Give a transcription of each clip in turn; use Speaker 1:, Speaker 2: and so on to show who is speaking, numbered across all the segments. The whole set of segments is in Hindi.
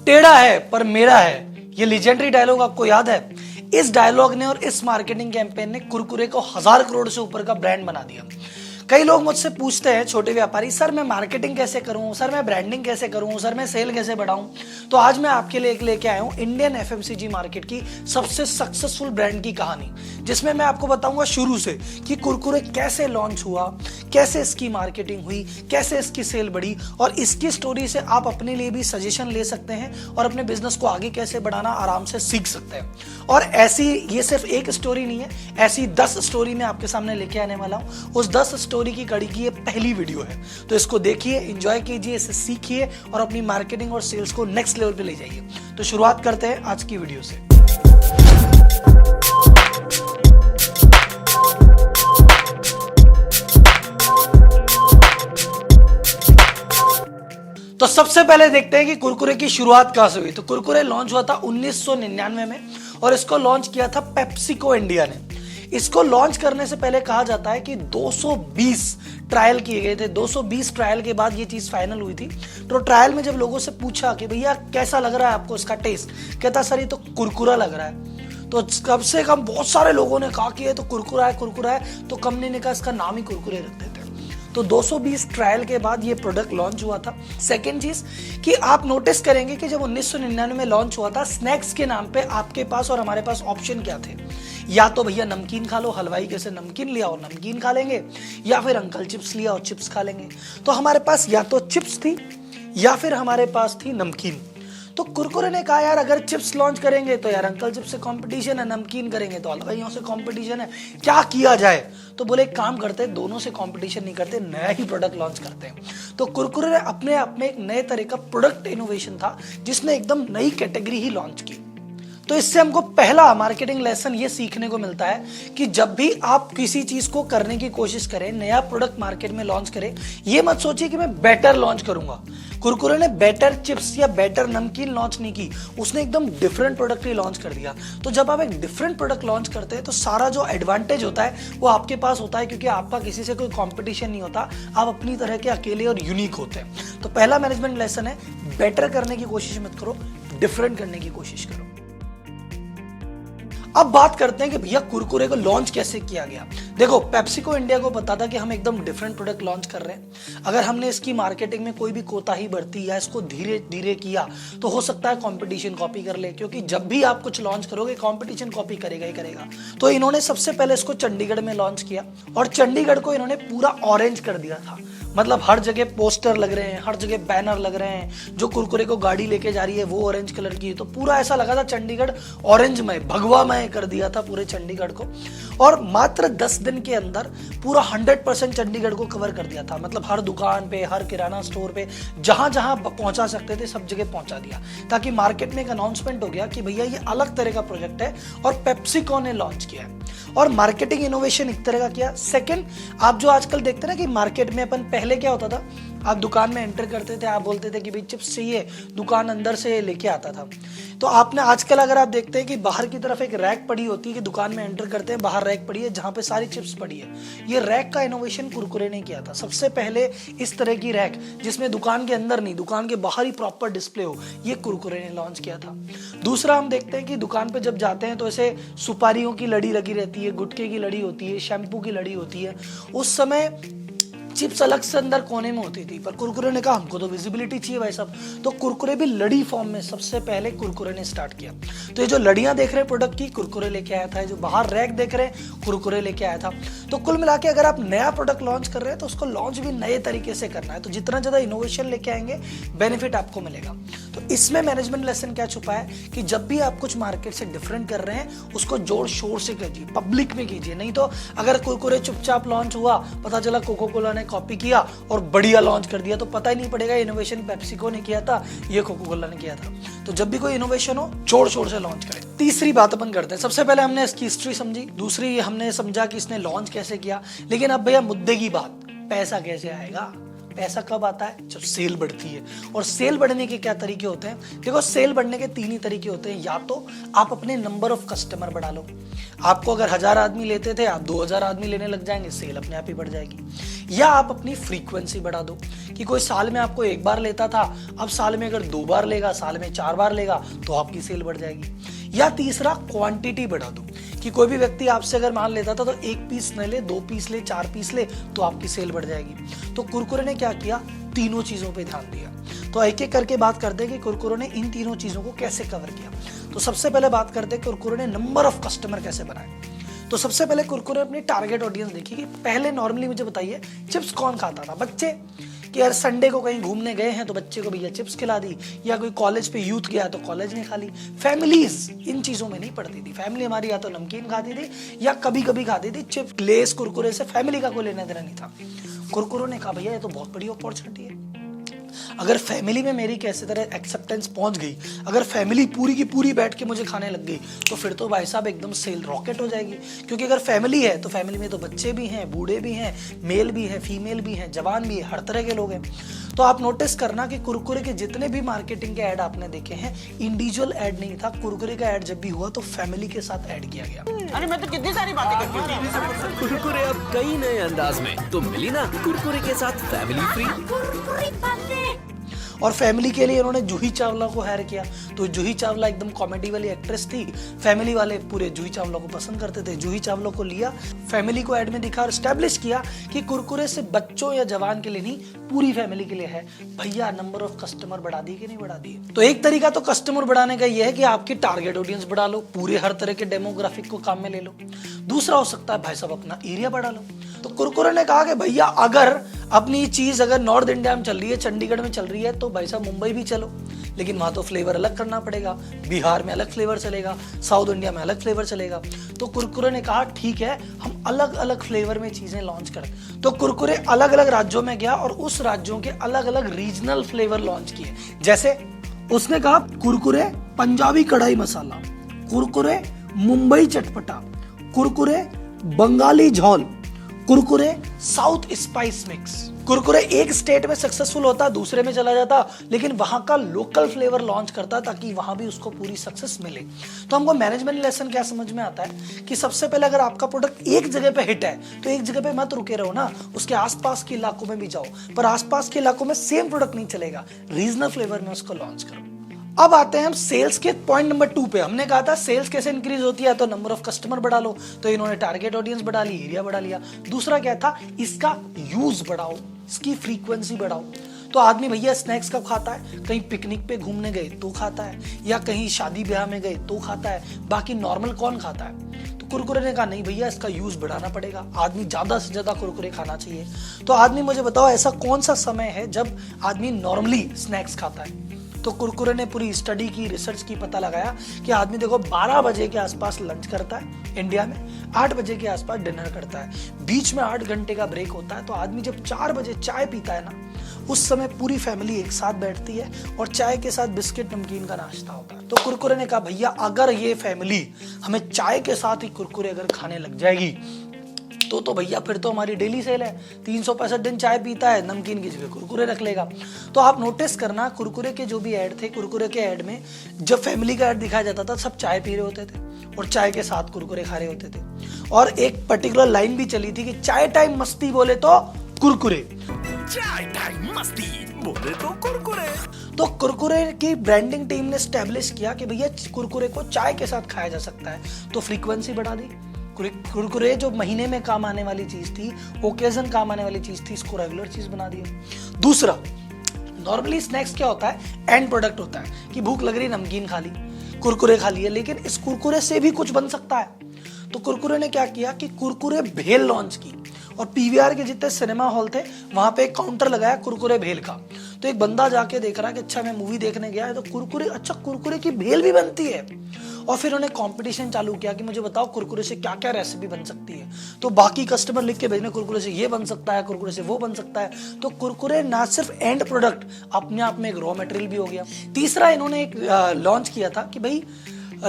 Speaker 1: टेढ़ा है पर मेरा है, ये लेजेंडरी डायलॉग आपको याद है? इस डायलॉग ने और इस मार्केटिंग कैंपेन ने कुरकुरे को 1000 करोड़ से ऊपर का ब्रांड बना दिया। कई लोग मुझसे पूछते हैं, छोटे व्यापारी, सर मैं मार्केटिंग कैसे करूं, सर मैं ब्रांडिंग कैसे करूं, सर मैं सेल कैसे बढ़ाऊं? तो आज मैं आपके लिए एक लेके आया हूं इंडियन एफएमसीजी मार्केट की सबसे सक्सेसफुल ब्रांड की कहानी, जिसमें मैं आपको बताऊंगा शुरू से कि कुरकुरे कैसे लॉन्च हुआ, कैसे इसकी मार्केटिंग हुई, कैसे इसकी सेल बढ़ी, और इसकी स्टोरी से आप अपने लिए भी सजेशन ले सकते हैं और अपने बिजनेस को आगे कैसे बढ़ाना आराम से सीख सकते हैं। और ऐसी ये सिर्फ एक स्टोरी नहीं है, ऐसी 10 स्टोरी मैं आपके सामने लेके आने वाला हूं। उस 10 स्टोरी की कड़ी की ये पहली वीडियो है, तो इसको देखिए, एंजॉय कीजिए, इसे सीखिए और अपनी मार्केटिंग और सेल्स को नेक्स्ट लेवल पे ले जाइए। तो शुरुआत करते हैं आज की वीडियो से। तो सबसे पहले देखते हैं कि कुरकुरे की शुरुआत कहां से हुई। तो कुरकुरे लॉन्च हुआ था 1999 में और इसको लॉन्च किया था पेप्सिको इंडिया ने। इसको लॉन्च करने से पहले कहा जाता है कि 220 ट्रायल किए गए थे। 220 ट्रायल के बाद ये चीज फाइनल हुई थी। तो ट्रायल में जब लोगों से पूछा कि भैया कैसा लग रहा है आपको इसका टेस्ट, कहता सर ये तो कुरकुरा लग रहा है। तो कम से कम बहुत सारे लोगों ने कहा कि ये तो कुरकुरा है, तो कंपनी ने कहा इसका नाम ही कुरकुरे रख देते हैं। तो 220 ट्रायल के बाद ये प्रोडक्ट लॉन्च हुआ था। सेकेंड चीज कि आप नोटिस करेंगे कि जब 1999 में लॉन्च हुआ था, स्नैक्स के नाम पे आपके पास और हमारे पास ऑप्शन क्या थे? या तो भैया नमकीन खा लो, हलवाई कैसे नमकीन लिया और नमकीन खा लेंगे, या फिर अंकल चिप्स लिया और चिप्स खा लेंगे। तो हमारे पास या तो चिप्स थी या फिर हमारे पास थी नमकीन। तो कुरकुरे ने कहा यार अगर चिप्स लॉन्च करेंगे तो यार अंकल चिप्स से कंपटीशन है, नमकीन करेंगे तो हलवाइयों से कंपटीशन है, क्या किया जाए? तो बोले एक काम करते हैं, दोनों से कंपटीशन नहीं करते, नया ही प्रोडक्ट लॉन्च करते हैं। तो कुरकुरे ने अपने आप में एक नए तरह का प्रोडक्ट इनोवेशन था जिसने एकदम नई कैटेगरी ही लॉन्च की। तो इससे हमको पहला मार्केटिंग लेसन ये सीखने को मिलता है कि जब भी आप किसी चीज को करने की कोशिश करें, नया प्रोडक्ट मार्केट में लॉन्च करें, ये मत सोचिए कि मैं बेटर लॉन्च करूंगा। कुरकुरे ने बेटर चिप्स या बेटर नमकीन लॉन्च नहीं की, उसने एकदम डिफरेंट प्रोडक्ट ही लॉन्च कर दिया। तो जब आप एक डिफरेंट प्रोडक्ट लॉन्च करते हैं तो सारा जो एडवांटेज होता है वो आपके पास होता है, क्योंकि आपका किसी से कोई कंपटीशन नहीं होता, आप अपनी तरह के अकेले और यूनिक होते हैं। तो पहला मैनेजमेंट लेसन है, बेटर करने की कोशिश मत करो, डिफरेंट करने की कोशिश करो। अब बात करते हैं कि भैया कुरकुरे को लॉन्च कैसे किया गया। देखो, पेप्सिको इंडिया को पता था कि हम एकदम डिफरेंट प्रोडक्ट लॉन्च कर रहे हैं। अगर हमने इसकी मार्केटिंग में कोई भी कोताही बरती या इसको धीरे धीरे किया तो हो सकता है कंपटीशन कॉपी कर ले, क्योंकि जब भी आप कुछ लॉन्च करोगे कंपटीशन कॉपी करेगा ही करेगा। तो इन्होंने सबसे पहले इसको चंडीगढ़ में लॉन्च किया और चंडीगढ़ को इन्होंने पूरा ऑरेंज कर दिया था। मतलब हर जगह पोस्टर लग रहे हैं, हर जगह बैनर लग रहे हैं, जो कुरकुरे को गाड़ी लेके जा रही है वो ऑरेंज कलर की है। तो पूरा ऐसा लगा था चंडीगढ़ ऑरेंजमय, भगवामय कर दिया था पूरे चंडीगढ़ को। और मात्र 10 दिन के अंदर पूरा 100% चंडीगढ़ को कवर कर दिया था। मतलब हर दुकान पे, हर किराना स्टोर पे, जहां जहां पहुंचा सकते थे सब जगह पहुंचा दिया, ताकि मार्केट में एक अनाउंसमेंट हो गया कि भैया ये अलग तरह का प्रोजेक्ट है और पेप्सिको ने लॉन्च किया है। और मार्केटिंग इनोवेशन एक तरह का किया। सेकंड, आप जो आजकल देखते हैं ना कि मार्केट में अपन पहले क्या होता था, आप दुकान में एंटर करते थे, आप बोलते थे कि भाई चिप्स चाहिए, दुकान अंदर से लेके आता था। तो आपने आजकल अगर आप देखते हैं कि बाहर की तरफ एक रैक पड़ी होती है कि दुकान में एंटर करते हैं, बाहर रैक पड़ी है जहां पे सारी चिप्स पड़ी है। ये रैक का इनोवेशन कुरकुरे ने किया था। सबसे पहले इस तरह की रैक जिसमें दुकान के अंदर नहीं, दुकान के बाहर ही प्रॉपर डिस्प्ले हो, ये कुरकुरे ने लॉन्च किया था। दूसरा, हम देखते हैं कि दुकान पे जब जाते हैं तो ऐसे सुपारियों की लड़ी लगी रहती है, गुटखे की लड़ी होती है, शैम्पू की लड़ी होती है। उस समय चिप्स अलग से अंदर कोने में होती थी, पर कुरकुरे ने कहा हमको तो विजिबिलिटी चाहिए भाई साहब। तो कुरकुरे भी लड़ी फॉर्म में सबसे पहले कुरकुरे ने स्टार्ट किया। तो ये जो लड़ियां देख रहे हैं प्रोडक्ट की, कुरकुरे लेके आया था। जो बाहर रैक देख रहे हैं, कुरकुरे लेके आया था। तो कुल मिला के अगर आप नया प्रोडक्ट लॉन्च कर रहे हैं तो उसको लॉन्च भी नए तरीके से करना है। तो जितना ज्यादा इनोवेशन लेके आएंगे बेनिफिट आपको मिलेगा। तो इसमें मैनेजमेंट लेसन क्या छुपा है कि जब भी आप कुछ मार्केट से डिफरेंट कर रहे हैं उसको जोर शोर से कीजिए, पब्लिक में कीजिए। नहीं तो अगर कुरकुरे चुपचाप लॉन्च हुआ, पता चला कोको कोला ने कॉपी किया और बढ़िया लॉन्च कर दिया, तो पता ही नहीं पड़ेगा इनोवेशन पेप्सिको ने किया था, ये कोको कोला ने किया था। तो जब भी कोई इनोवेशन हो जोर शोर से लॉन्च करें। तीसरी बात अपन करते हैं। सबसे पहले हमने इसकी हिस्ट्री समझी, दूसरी हमने समझा कि इसने लॉन्च कैसे किया। लेकिन अब भैया मुद्दे की बात, पैसा कैसे आएगा? पैसा कब आता है? जब सेल बढ़ती है। और सेल बढ़ने के क्या तरीके होते हैं? देखो, सेल बढ़ने के 3 ही तरीके होते हैं। या तो आप अपने नंबर ऑफ कस्टमर बढ़ा लो, आपको अगर 1000 आदमी लेते थे आप 2000 आदमी लेने लग जाएंगे, सेल अपने आप ही बढ़ जाएगी। या आप अपनी फ्रीक्वेंसी बढ़ा दो कि कोई साल में आपको एक बार लेता था, अब साल में अगर 2 बार लेगा, साल में 4 बार लेगा तो आपकी सेल बढ़ जाएगी। या तीसरा, क्वांटिटी बढ़ा दो कि कोई भी व्यक्ति आपसे अगर मान लेता था तो 1 पीस न ले, 2 पीस ले, 4 पीस ले तो आपकी सेल बढ़ जाएगी। तो कुरकुरे ने क्या किया, तीनों चीजों पे ध्यान दिया। तो एक एक करके बात करते हैं कि कुरकुरे ने इन तीनों चीजों को कैसे कवर किया। तो सबसे पहले बात करते हैं कुरकुरे ने नंबर ऑफ कस्टमर कैसे बनाए। तो सबसे पहले कुरकुरे अपनी टारगेट ऑडियंस देखी कि पहले नॉर्मली मुझे बताइए चिप्स कौन खाता था, बच्चे, कि यार संडे को कहीं घूमने गए हैं तो बच्चे को भैया चिप्स खिला दी, या कोई कॉलेज पे यूथ गया तो कॉलेज ने खा ली। फैमिलीज इन चीजों में नहीं पड़ती थी, फैमिली हमारी या तो नमकीन खाती थी या कभी कभी खाती थी चिप्स, लेस, कुरकुरे से फैमिली का कोई लेना देना नहीं था। कुरकुरे ने कहा भैया ये तो बहुत बड़ी अपॉर्चुनिटी है, अगर फैमिली में मेरी कैसे तरह एक्सेप्टेंस पहुंच गई, अगर फैमिली पूरी की पूरी बैठ के मुझे खाने लग गई तो फिर तो भाई साहब एकदम सेल रॉकेट हो जाएगी। क्योंकि अगर फैमिली है तो फैमिली में तो बच्चे भी हैं, बूढ़े भी हैं, मेल भी है, फीमेल भी है, जवान भी है, हर तरह के लोग हैं। तो आप नोटिस करना कि कुरकुरे के जितने भी मार्केटिंग के ऐड आपने देखे हैं, इंडिविजुअल ऐड नहीं था। कुरकुरे का ऐड जब भी हुआ तो फैमिली के साथ ऐड किया गया।
Speaker 2: अरे मैं तो कितनी सारी बातें करती हूँ।
Speaker 3: कुरकुरे अब कई नए अंदाज में, तो मिली ना कुरकुरे के साथ फैमिली फ्री।
Speaker 1: और फैमिली के लिए उन्होंने जूही चावला को हायर किया। तो जूही चावला एकदम कॉमेडी वाली एक्ट्रेस थी, फैमिली वाले पूरे जूही चावला को पसंद करते थे। जूही चावला को लिया, फैमिली को ऐड में दिखा और स्टैब्लिश किया कि कुरकुरे से बच्चों या जवान के लिए नहीं, पूरी फैमिली के लिए है। भैया नंबर ऑफ कस्टमर बढ़ा दिए कि नहीं बढ़ा दिए? तो एक तरीका तो कस्टमर बढ़ाने का यह है कि आपकी टारगेट ऑडियंस बढ़ा लो, पूरे हर तरह के डेमोग्राफिक को काम में ले लो। दूसरा हो सकता है भाई साहब अपना एरिया बढ़ा लो। तो कुरकुरे ने कहा कि भैया अगर अपनी चीज अगर नॉर्थ इंडिया में चल रही है, चंडीगढ़ में चल रही है, तो भाई साहब मुंबई भी चलो, लेकिन वहां तो फ्लेवर अलग करना पड़ेगा। बिहार में अलग फ्लेवर चलेगा, साउथ इंडिया में अलग फ्लेवर चलेगा। तो कुरकुरे ने कहा ठीक है, हम अलग अलग फ्लेवर में चीजें लॉन्च करें। तो कुरकुरे अलग अलग राज्यों में गया और उस राज्यों के अलग अलग रीजनल फ्लेवर लॉन्च किए। जैसे उसने कहा कुरकुरे पंजाबी कढ़ाई मसाला, कुरकुरे मुंबई चटपटा, कुरकुरे बंगाली झोल, Kurkure south spice mix. Kurkure एक स्टेट में सक्सेसफुल होता, दूसरे में चला जाता, लेकिन वहां का लोकल फ्लेवर लॉन्च करता ताकि वहां भी उसको पूरी सक्सेस मिले। तो हमको मैनेजमेंट लेसन क्या समझ में आता है कि सबसे पहले अगर आपका प्रोडक्ट एक जगह पे हिट है तो एक जगह पे मत रुके रहो ना, उसके आसपास के इलाकों में भी जाओ। पर आसपास के इलाकों में सेम प्रोडक्ट नहीं चलेगा, रीजनल फ्लेवर में उसको लॉन्च करो। अब आते हैं हम सेल्स के पॉइंट नंबर 2 पे। हमने कहा था सेल्स कैसे इंक्रीज होती है, तो नंबर ऑफ कस्टमर बढ़ा लो। तो इन्होंने टारगेट ऑडियंस बढ़ा ली, एरिया बढ़ा लिया। दूसरा क्या था, इसका यूज बढ़ाओ, इसकी फ्रीक्वेंसी बढ़ाओ। तो आदमी भैया स्नैक्स कब खाता है, कहीं पिकनिक पे घूमने गए तो खाता है, या कहीं शादी ब्याह में गए तो खाता है, बाकी नॉर्मल कौन खाता है। तो कुरकुरे ने कहा नहीं भैया इसका यूज बढ़ाना पड़ेगा, आदमी ज्यादा से ज्यादा कुरकुरे खाना चाहिए। तो आदमी मुझे बताओ ऐसा कौन सा समय है जब आदमी नॉर्मली स्नैक्स खाता है। तो कुरकुरे ने पूरी स्टडी की, रिसर्च की, पता लगाया कि आदमी देखो 12 बजे के आसपास लंच करता है इंडिया में, 8 बजे के आसपास डिनर करता है, बीच में 8 घंटे का ब्रेक होता है। तो आदमी जब 4 बजे चाय पीता है ना, उस समय पूरी फैमिली एक साथ बैठती है और चाय के साथ बिस्किट नमकीन का नाश्ता होता है। तो कुरकुरे ने कहा भैया अगर ये फैमिली हमें चाय के साथ ही कुरकुरे अगर खाने लग जाएगी तो भैया फिर तो हमारी डेली सेल है। 365 दिन चाय पीता है, नमकीन की जगह कुरकुरे रख लेगा। तो आप नोटिस करना कुरकुरे के जो भी ऐड थे, कुरकुरे के ऐड में जब फैमिली का ऐड दिखाया जाता था सब चाय पी रहे होते थे और चाय के साथ कुरकुरे खा रहे होते थे। और एक पर्टिकुलर लाइन भी चली थी कि चाय टाइम मस्ती बोले तो कुरकुरे,
Speaker 3: चाय टाइम मस्ती बोले तो कुरकुरे।
Speaker 1: तो कुरकुरे की ब्रांडिंग टीम ने स्टैब्लिश किया कि भैया कुरकुरे को चाय के साथ खाया जा सकता है। तो फ्रीक्वेंसी बढ़ा दी। कुरकुरे जो महीने में काम आने वाली चीज थी, ओकेजन काम आने वाली चीज थी, इसको रेगुलर चीज बना दिया। दूसरा, नॉर्मली स्नैक्स क्या होता है, एंड प्रोडक्ट होता है कि भूख लग रही नमकीन खा ली, कुरकुरे खा लिए, लेकिन इस कुरकुरे से भी कुछ बन सकता है। तो कुरकुरे ने क्या किया कि कुरकुरे भेल लॉन्च की और पीवीआर के जितने सिनेमा हॉल थे वहां पे एक काउंटर लगाया कुरकुरे भेल का। तो एक बंदा जाके देख रहा है कि अच्छा मैं मूवी देखने गया है तो कुरकुरे, अच्छा कुरकुरे की भेल भी बनती है। और फिर उन्होंने कंपटीशन चालू किया कि मुझे बताओ कुरकुरे से क्या क्या रेसिपी बन सकती है। तो बाकी कस्टमर लिख के भेजने कुरकुरे से ये बन सकता है, कुरकुरे से वो बन सकता है। तो कुरकुरे ना सिर्फ एंड प्रोडक्ट, अपने आप में एक रॉ मटेरियल भी हो गया। तीसरा इन्होंने एक लॉन्च किया था कि भाई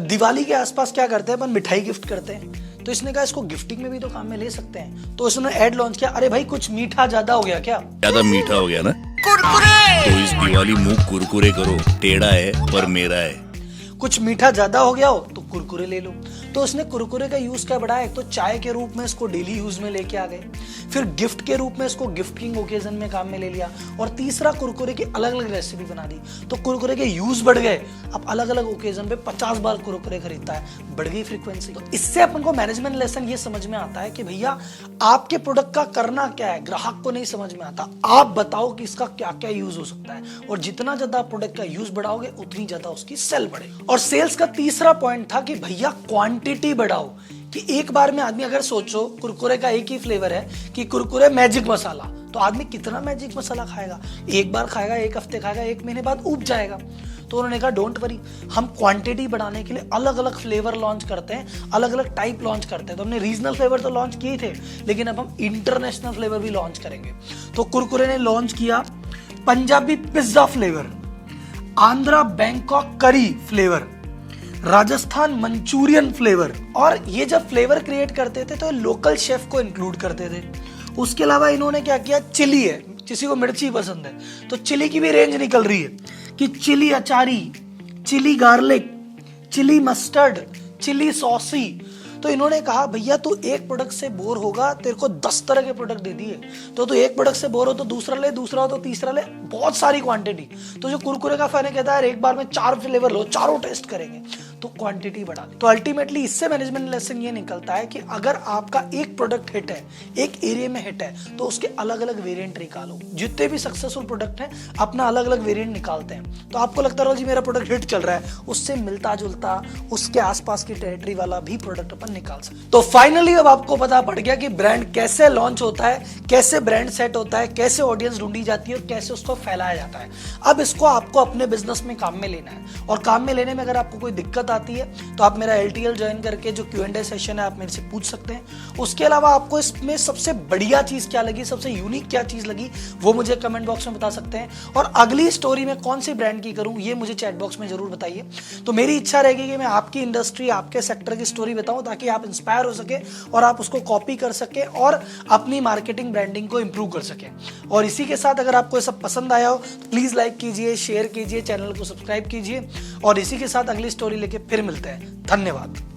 Speaker 1: दिवाली के आसपास क्या करते हैं अपन, मिठाई गिफ्ट करते हैं। तो इसने कहा इसको गिफ्टिंग में भी तो काम में ले सकते हैं। तो इसने ऐड लॉन्च किया, अरे भाई कुछ मीठा ज्यादा हो गया क्या,
Speaker 4: ज्यादा मीठा हो गया ना
Speaker 2: कुरकुरे।
Speaker 4: तो इस दिवाली मुंह कुरकुरे करो, टेढ़ा है पर मेरा है।
Speaker 1: कुछ मीठा ज्यादा हो गया हो तो कुरकुरे ले लो। तो उसने कुरकुरे का यूज क्या बढ़ाया, एक तो चाय के रूप में इसको डेली यूज में लेके आ गए, फिर गिफ्ट के रूप में इसको गिफ्टिंग ओकेजन में काम में ले लिया, और तीसरा कुरकुरे की अलग अलग रेसिपी बना दी। तो कुरकुरे के यूज बढ़ गए, अब अलग अलग ओकेजन पे 50 बार कुरकुरे खरीदता है, बढ़ गई फ्रीक्वेंसी। तो इससे अपन को मैनेजमेंट लेसन ये समझ में आता है कि भैया आपके प्रोडक्ट का करना क्या है, ग्राहक को नहीं समझ में आता, आप बताओ कि इसका क्या क्या यूज हो सकता है, और जितना ज्यादा प्रोडक्ट का यूज बढ़ाओगे उतनी ज्यादा उसकी सेल बढ़ेगी। और सेल्स का तीसरा पॉइंट था कि भैया क्वांटिटी बढ़ाओ, कि एक बार में आदमी अगर सोचो कुरकुरे का एक ही फ्लेवर है कि कुरकुरे मैजिक मसाला, तो आदमी कितना मैजिक मसाला खाएगा, एक बार खाएगा, एक हफ्ते खाएगा, एक महीने बाद उब जाएगा। तो उन्होंने कहा डोंट वरी, हम क्वांटिटी बढ़ाने के लिए अलग अलग फ्लेवर लॉन्च करते हैं, अलग अलग टाइप लॉन्च करते हैं। तो हमने रीजनल फ्लेवर तो लॉन्च किए थे, लेकिन अब हम इंटरनेशनल फ्लेवर भी लॉन्च करेंगे। तो कुरकुरे ने लॉन्च किया Punjabi pizza flavour, Andhra Bangkok करी फ्लेवर, राजस्थान मंचूरियन फ्लेवर। और ये जब फ्लेवर क्रिएट करते थे तो लोकल शेफ को इंक्लूड करते थे। उसके अलावा इन्होंने क्या किया, चिली है, किसी को मिर्ची पसंद है तो चिली की भी रेंज निकल रही है कि chilli achari, chilli garlic, chilli mustard, chilli saucy. तो इन्होंने कहा भैया तू एक प्रोडक्ट से बोर होगा, तेरे को 10 तरह के प्रोडक्ट दे दिए, तो तू एक प्रोडक्ट से बोर हो तो दूसरा ले, दूसरा हो तो तीसरा ले, बहुत सारी क्वांटिटी। तो जो कुरकुरे का फैन कहता है एक बार में 4 फ्लेवर लो, चारों टेस्ट करेंगे, तो क्वांटिटी बढ़ा दी। तो अल्टीमेटली इससे मैनेजमेंट लेसन ये निकलता है कि अगर आपका एक प्रोडक्ट हिट है, एक एरिया में हिट है, तो उसके अलग अलग वेरिएंट निकालो। जितने भी सक्सेसफुल प्रोडक्ट हैं अपना अलग अलग वेरिएंट निकालते हैं। तो आपको लगता रहो जी मेरा प्रोडक्ट हिट चल रहा है, उससे मिलता जुलता उसके आसपास की टेरिटरी वाला भी प्रोडक्ट अपन निकाल सकते। तो फाइनली अब आपको पता पड़ गया कि ब्रांड कैसे लॉन्च होता है, कैसे ब्रांड सेट होता है, कैसे ऑडियंस ढूंढी जाती है और कैसे उसको फैलाया जाता है। अब इसको आपको अपने बिजनेस में काम में लेना है, और काम में लेने में अगर आपको कोई दिक्कत आती है तो आप मेरा LTL ज्वाइन करके जो Q&A सेशन है आप मेरे से पूछ सकते हैं। उसके अलावा आपको इसमें सबसे बढ़िया चीज क्या लगी, सबसे यूनिक क्या चीज लगी, वो मुझे कमेंट बॉक्स में बता सकते हैं। और अगली स्टोरी में कौन सी ब्रांड की करूं ये मुझे चैट बॉक्स में जरूर बताइए। तो मेरी इच्छा रहेगी कि मैं आपकी इंडस्ट्री, आपके सेक्टर की स्टोरी बताऊं ताकि आप इंस्पायर हो सके और आप उसको कॉपी कर सके और अपनी मार्केटिंग ब्रांडिंग को इंप्रूव कर सके। और इसी के साथ अगर आपको ये सब पसंद आया हो तो प्लीज लाइक कीजिए, शेयर कीजिए, चैनल को सब्सक्राइब कीजिए, और इसी के साथ अगली स्टोरी लेके फिर मिलते हैं। धन्यवाद।